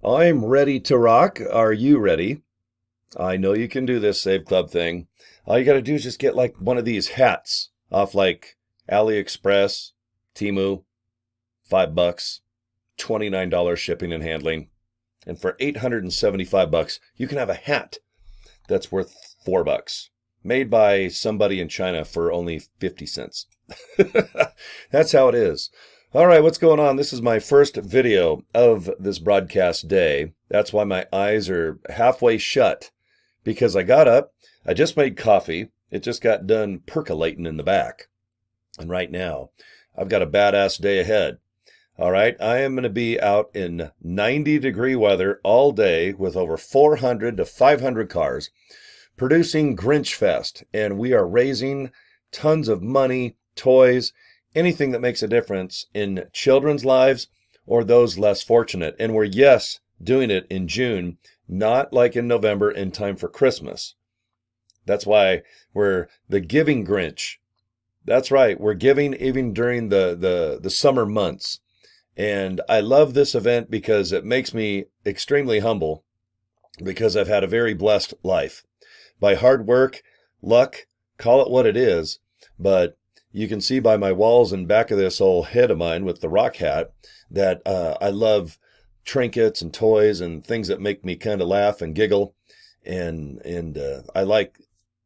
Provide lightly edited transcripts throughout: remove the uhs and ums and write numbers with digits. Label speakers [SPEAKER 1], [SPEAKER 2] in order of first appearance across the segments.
[SPEAKER 1] I'm ready to rock. Are you ready? I know you can do this Save Club thing. All you got to do is just get like one of these hats off like AliExpress, Temu, $5, $29 shipping and handling. And for 875 bucks, you can have a hat that's worth $4, made by somebody in China for only 50 cents. That's how it is. All right, what's going on? This is my first video of this broadcast day. That's why my eyes are halfway shut, because I got up, I just made coffee. It just got done percolating in the back. And right now, I've got a badass day ahead. All right, I am going to be out in 90-degree weather all day with over 400 to 500 cars producing Grinch Fest. And we are raising tons of money, toys, anything that makes a difference in children's lives or those less fortunate. And we're, yes, doing it in June, not like in November in time for Christmas. That's why we're the Giving Grinch. That's right, we're giving even during the summer months. And I love this event because it makes me extremely humble, because I've had a very blessed life. By hard work, luck, call it what it is, but you can see by my walls and back of this old head of mine with the rock hat that I love trinkets and toys and things that make me kind of laugh and giggle. And I like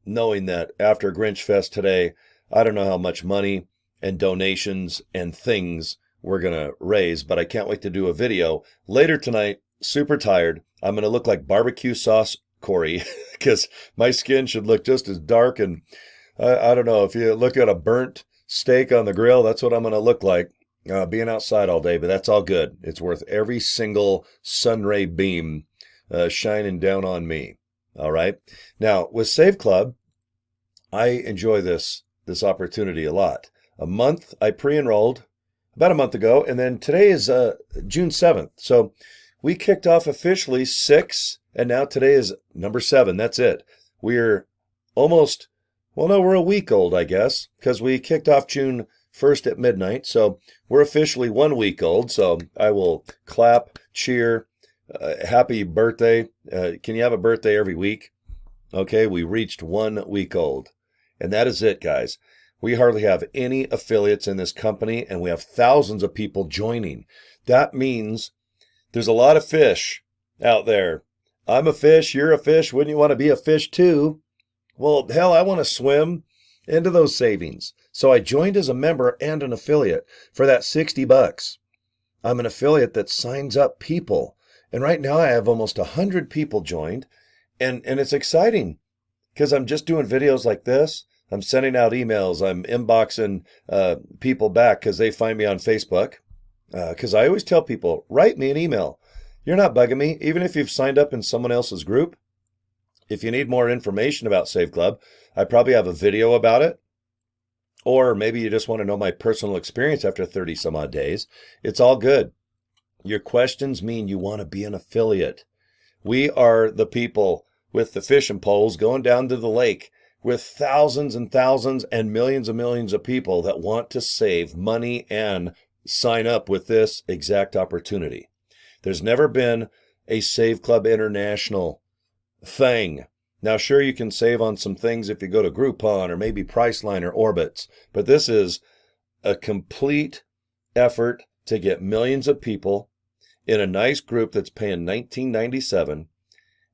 [SPEAKER 1] knowing that after Grinch Fest today, I don't know how much money and donations and things we're going to raise, but I can't wait to do a video later tonight. Super tired. I'm going to look like barbecue sauce Cory because my skin should look just as dark, and I don't know, if you look at a burnt steak on the grill, that's what I'm going to look like being outside all day, but that's all good. It's worth every single sun ray beam shining down on me. All right. Now, with Save Club, I enjoy this opportunity a lot. A month, I pre-enrolled about a month ago, and then today is June 7th. So we kicked off officially 6, and now today is number 7. That's it. We're almost, well, no, we're a week old, I guess, because we kicked off June 1st at midnight. So we're officially 1 week old. So I will clap, cheer, happy birthday. Can you have a birthday every week? Okay, we reached 1 week old. And that is it, guys. We hardly have any affiliates in this company, and we have thousands of people joining. That means there's a lot of fish out there. I'm a fish, you're a fish. Wouldn't you want to be a fish too? Well, hell, I want to swim into those savings. So I joined as a member and an affiliate for that $60. I'm an affiliate that signs up people. And right now I have almost 100 people joined. And it's exciting because I'm just doing videos like this. I'm sending out emails. I'm inboxing people back because they find me on Facebook. Because I always tell people, write me an email. You're not bugging me, even if you've signed up in someone else's group. If you need more information about Save Club, I probably have a video about it. Or maybe you just want to know my personal experience after 30 some odd days. It's all good. Your questions mean you want to be an affiliate. We are the people with the fishing poles going down to the lake with thousands and thousands and millions of people that want to save money and sign up with this exact opportunity. There's never been a Save Club International thing. Now, sure, you can save on some things if you go to Groupon or maybe Priceline or Orbitz, but this is a complete effort to get millions of people in a nice group that's paying $19.97.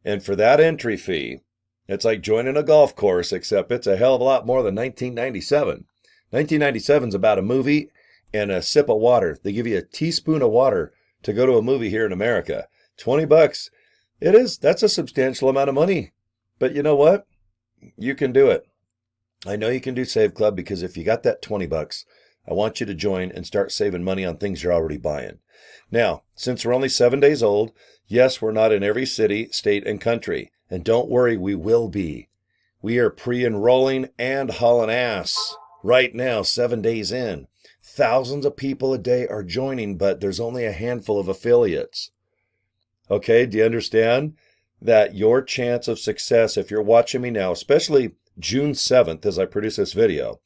[SPEAKER 1] And for that entry fee, it's like joining a golf course, except it's a hell of a lot more than $19.97. $19.97 is about a movie and a sip of water. They give you a teaspoon of water to go to a movie here in America. $20, that's a substantial amount of money. But you know what? You can do it. I know you can do Save Club, because if you got that $20, I want you to join and start saving money on things you're already buying. Now, since we're only 7 days old, yes, we're not in every city, state, and country. And don't worry, we will be. We are pre-enrolling and hauling ass right now, 7 days in. Thousands of people a day are joining, but there's only a handful of affiliates. Okay, do you understand that your chance of success, if you're watching me now, especially June 7th as I produce this video,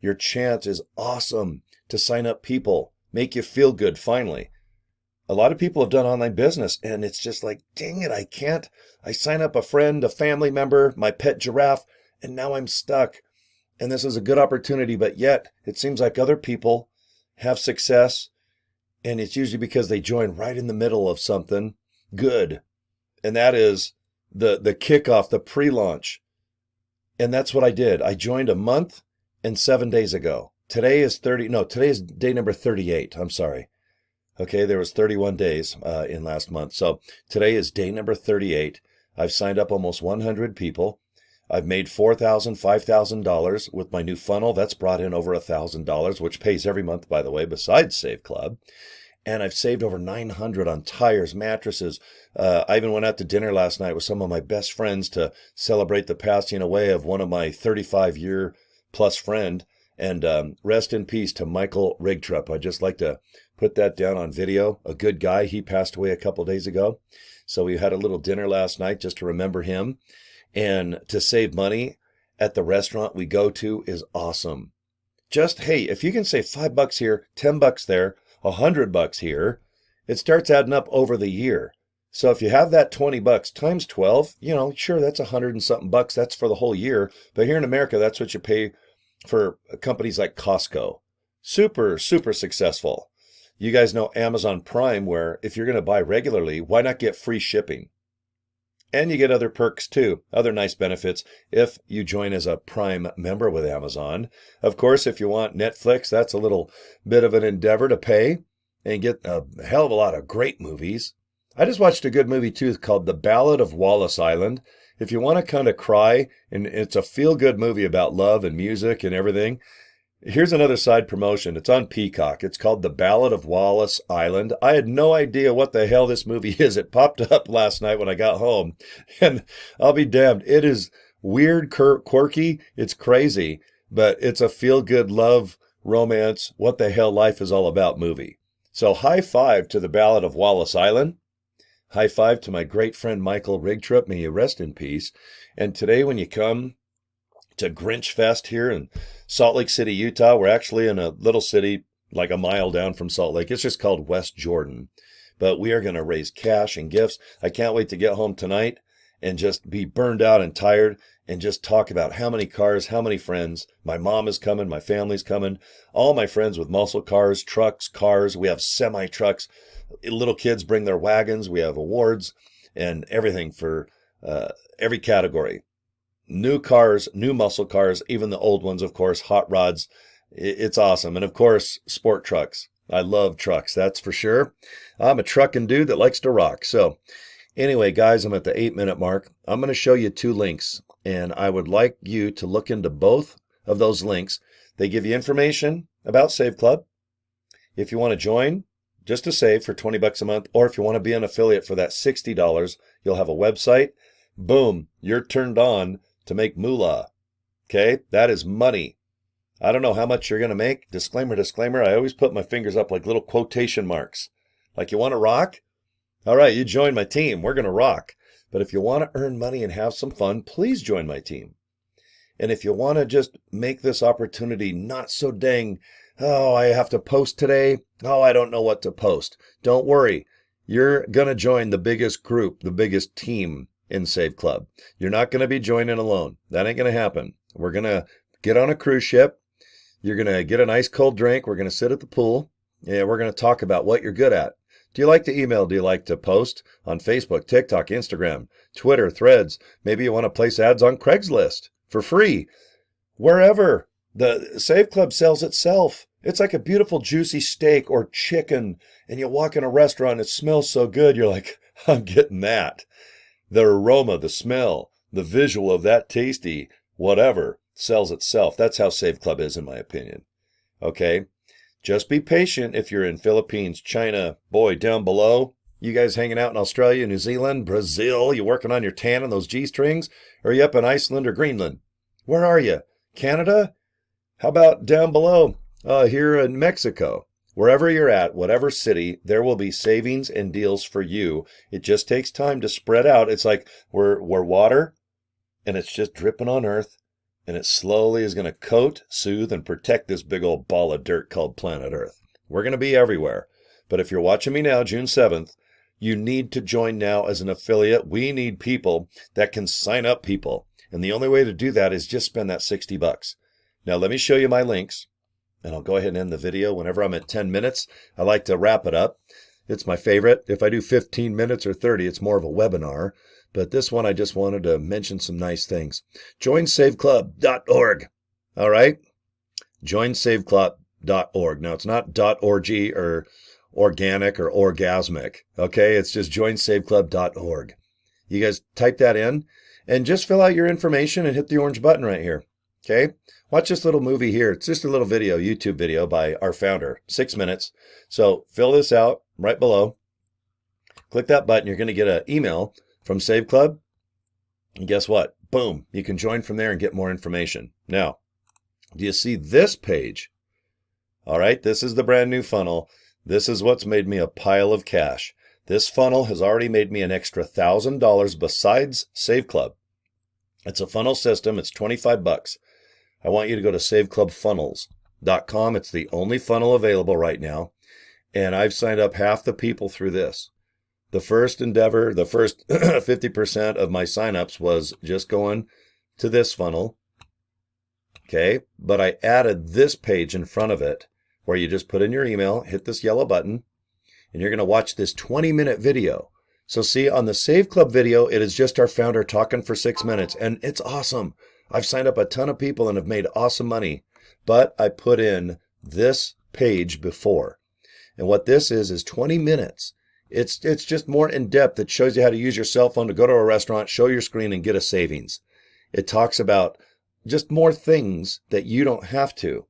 [SPEAKER 1] your chance is awesome to sign up people, make you feel good finally. A lot of people have done online business and it's just like, dang it, I can't. I sign up a friend, a family member, my pet giraffe, and now I'm stuck. And this is a good opportunity, but yet it seems like other people have success, and it's usually because they join right in the middle of something good. And that is the kickoff, the pre-launch. And that's what I did. I joined a month and 7 days ago. Today is today is day number 38. I'm sorry. Okay, there was 31 days in last month. So today is day number 38. I've signed up almost 100 people. I've made $4,000, $5,000 with my new funnel. That's brought in over $1,000, which pays every month, by the way, besides Save Club. And I've saved over 900 on tires, mattresses. I even went out to dinner last night with some of my best friends to celebrate the passing away of one of my 35-year plus friend. And rest in peace to Michael Rigtrup. I'd just like to put that down on video. A good guy. He passed away a couple days ago. So we had a little dinner last night just to remember him. And to save money at the restaurant we go to is awesome. Just, hey, if you can save $5 here, $10 there, $100 here, it starts adding up over the year. So if you have that $20 times 12, sure, that's 100 and something bucks. That's for the whole year. But here in America, that's what you pay for companies like Costco. Super, super successful. You guys know Amazon Prime, where if you're going to buy regularly, why not get free shipping? And you get other perks too, other nice benefits if you join as a Prime member with Amazon. Of course, if you want Netflix, that's a little bit of an endeavor to pay and get a hell of a lot of great movies. I just watched a good movie too called The Ballad of Wallace Island. If you want to kind of cry, and it's a feel-good movie about love and music and everything, here's another side promotion. It's on Peacock. It's called The Ballad of Wallace Island. I had no idea what the hell this movie is. It popped up last night when I got home. And I'll be damned. It is weird, quirky. It's crazy. But it's a feel-good love, romance, what the hell life is all about movie. So high five to The Ballad of Wallace Island. High five to my great friend Michael Rigtrup. May you rest in peace. And today when you come to Grinch Fest here in Salt Lake City, Utah. We're actually in a little city like a mile down from Salt Lake. It's just called West Jordan. But we are going to raise cash and gifts. I can't wait to get home tonight and just be burned out and tired and just talk about how many cars, how many friends. My mom is coming. My family's coming. All my friends with muscle cars, trucks, cars. We have semi-trucks. Little kids bring their wagons. We have awards and everything for every category. New cars, new muscle cars, even the old ones, of course, hot rods. It's awesome. And of course, sport trucks. I love trucks, that's for sure. I'm a trucking dude that likes to rock. So anyway, guys, I'm at the 8-minute mark. I'm going to show you 2 links, and I would like you to look into both of those links. They give you information about Save Club. If you want to join, just to save for $20 a month, or if you want to be an affiliate for that $60, you'll have a website. Boom, you're turned on to make moolah. Okay, that is money. I don't know how much you're going to make. Disclaimer, disclaimer. I always put my fingers up like little quotation marks. Like, you want to rock? All right, you join my team. We're going to rock. But if you want to earn money and have some fun, please join my team. And if you want to just make this opportunity not so dang, oh, I have to post today. Oh, I don't know what to post. Don't worry. You're going to join the biggest group, the biggest team in Save Club. You're not going to be joining alone. That ain't going to happen. We're going to get on a cruise ship. You're going to get a nice cold drink. We're going to sit at the pool. And we're going to talk about what you're good at. Do you like to email? Do you like to post on Facebook, TikTok, Instagram, Twitter, Threads? Maybe you want to place ads on Craigslist for free. Wherever. The Save Club sells itself. It's like a beautiful juicy steak or chicken, and you walk in a restaurant, it smells so good, you're like, I'm getting that. The aroma, the smell, the visual of that tasty whatever sells itself. That's how Save Club is, in my opinion. Okay? Just be patient if you're in Philippines, China, boy, down below. You guys hanging out in Australia, New Zealand, Brazil, you working on your tan and those G-strings? Or are you up in Iceland or Greenland? Where are you? Canada? How about down below here in Mexico? Wherever you're at, whatever city, there will be savings and deals for you. It just takes time to spread out. It's like we're water, and it's just dripping on earth, and it slowly is going to coat, soothe, and protect this big old ball of dirt called planet Earth. We're going to be everywhere. But if you're watching me now, June 7th, you need to join now as an affiliate. We need people that can sign up people. And the only way to do that is just spend that $60. Now, let me show you my links, and I'll go ahead and end the video. Whenever I'm at 10 minutes, I like to wrap it up. It's my favorite. If I do 15 minutes or 30, it's more of a webinar. But this one, I just wanted to mention some nice things. Joinsaveclub.org. All right? Joinsaveclub.org. Now, it's not .org or organic or orgasmic. Okay? It's just joinsaveclub.org. You guys type that in and just fill out your information and hit the orange button right here. Okay? Watch this little movie here. It's just a little video, YouTube video by our founder, 6 minutes. So fill this out right below. Click that button. You're going to get an email from Save Club. And guess what? Boom. You can join from there and get more information. Now, do you see this page? All right. This is the brand new funnel. This is what's made me a pile of cash. This funnel has already made me an extra $1,000 besides Save Club. It's a funnel system. It's $25. I want you to go to saveclubfunnels.com. It's the only funnel available right now. And I've signed up half the people through this. The first endeavor, the first 50% of my signups was just going to this funnel. Okay. But I added this page in front of it where you just put in your email, hit this yellow button, and you're going to watch this 20-minute video. So see, on the Save Club video, it is just our founder talking for 6 minutes, and it's awesome. I've signed up a ton of people and have made awesome money, but I put in this page before. And what this is 20 minutes. It's just more in depth. It shows you how to use your cell phone to go to a restaurant, show your screen, and get a savings. It talks about just more things that you don't have to,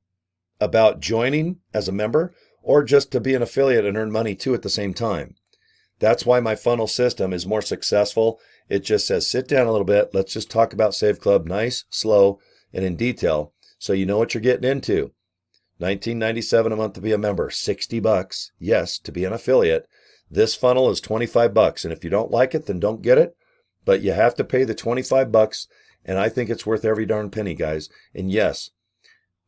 [SPEAKER 1] about joining as a member or just to be an affiliate and earn money too at the same time. That's why my funnel system is more successful. It just says, sit down a little bit. Let's just talk about Save Club, nice, slow, and in detail, so you know what you're getting into. $19.97 a month to be a member, $60, yes, to be an affiliate. This funnel is $25, and if you don't like it, then don't get it. But you have to pay the $25, and I think it's worth every darn penny, guys. And yes,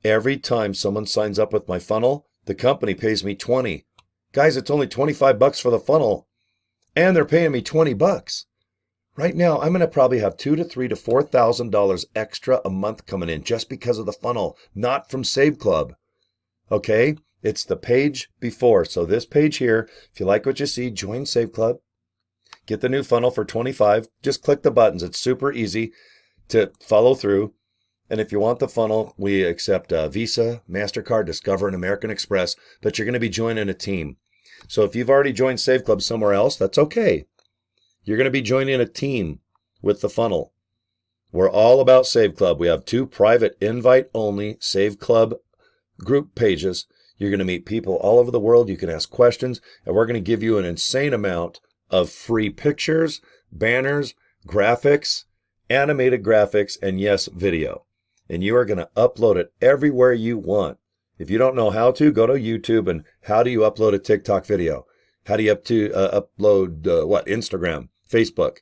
[SPEAKER 1] every time someone signs up with my funnel, the company pays me $20. Guys, it's only $25 for the funnel, and they're paying me $20. Right now, I'm going to probably have $2,000 to $3,000 to $4,000 extra a month coming in just because of the funnel, not from Save Club. Okay? It's the page before. So this page here, if you like what you see, join Save Club. Get the new funnel for $25. Just click the buttons. It's super easy to follow through. And if you want the funnel, we accept Visa, MasterCard, Discover, and American Express, but you're going to be joining a team. So if you've already joined Save Club somewhere else, that's okay. You're going to be joining a team with the funnel. We're all about Save Club. We have 2 private invite-only Save Club group pages. You're going to meet people all over the world. You can ask questions, and we're going to give you an insane amount of free pictures, banners, graphics, animated graphics, and yes, video. And you are going to upload it everywhere you want. If you don't know how to, go to YouTube and how do you upload a TikTok video? How do you upload Instagram, Facebook?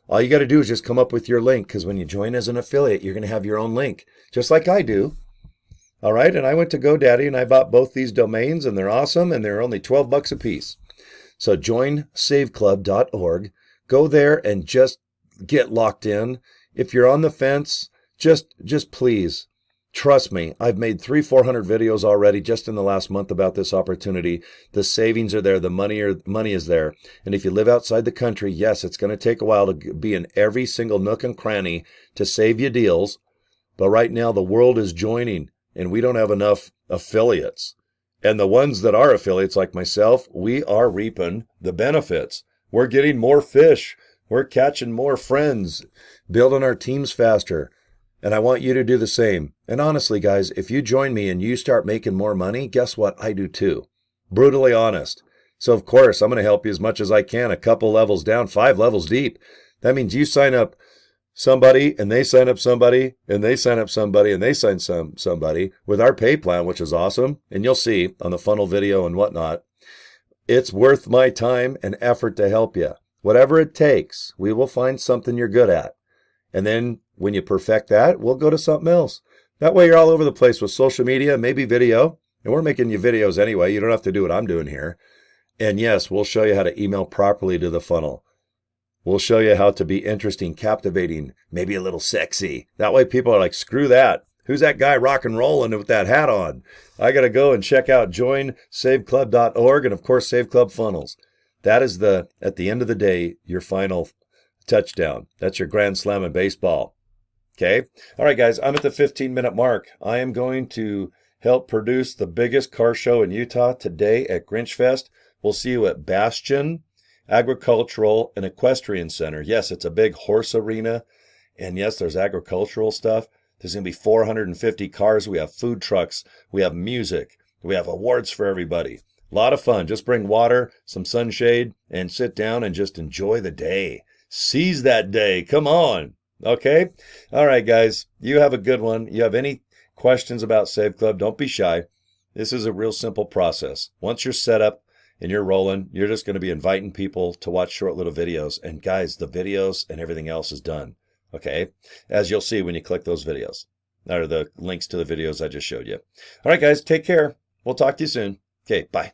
[SPEAKER 1] All you got to do is just come up with your link, because when you join as an affiliate, you're going to have your own link, just like I do. All right, and I went to GoDaddy and I bought both these domains, and they're awesome, and they're only $12 a piece. So joinsaveclub.org. Go there and just get locked in. If you're on the fence, just please, trust me. I've made 300-400 videos already just in the last month about this opportunity. The savings are there. The money is there. And if you live outside the country, yes, it's going to take a while to be in every single nook and cranny to save you deals. But right now, the world is joining, and we don't have enough affiliates. And the ones that are affiliates, like myself, we are reaping the benefits. We're getting more fish. We're catching more friends, building our teams faster. And I want you to do the same. And honestly, guys, if you join me and you start making more money, guess what? I do too. Brutally honest. So, of course, I'm going to help you as much as I can, a couple levels down, 5 levels deep. That means you sign up somebody, and they sign up somebody, and they sign up somebody, and they sign somebody with our pay plan, which is awesome. And you'll see on the funnel video and whatnot, it's worth my time and effort to help you. Whatever it takes, we will find something you're good at. And then when you perfect that, we'll go to something else. That way you're all over the place with social media, maybe video. And we're making you videos anyway. You don't have to do what I'm doing here. And yes, we'll show you how to email properly to the funnel. We'll show you how to be interesting, captivating, maybe a little sexy. That way people are like, screw that. Who's that guy rock and rolling with that hat on? I got to go and check out joinsaveclub.org and, of course, Save Club Funnels. That is at the end of the day, your final touchdown. That's your grand slam in baseball. Okay? All right, guys, I'm at the 15-minute mark. I am going to help produce the biggest car show in Utah today at Grinch Fest. We'll see you at Bastion Agricultural and Equestrian Center. Yes, it's a big horse arena. And yes, there's agricultural stuff. There's going to be 450 cars. We have food trucks. We have music. We have awards for everybody. A lot of fun. Just bring water, some sunshade, and sit down and just enjoy the day. Seize that day. Come on. Okay? All right, guys. You have a good one. You have any questions about Save Club, don't be shy. This is a real simple process. Once you're set up and you're rolling, you're just going to be inviting people to watch short little videos. And guys, the videos and everything else is done. Okay? As you'll see when you click those videos, or the links to the videos I just showed you. All right, guys, take care. We'll talk to you soon. Okay, bye.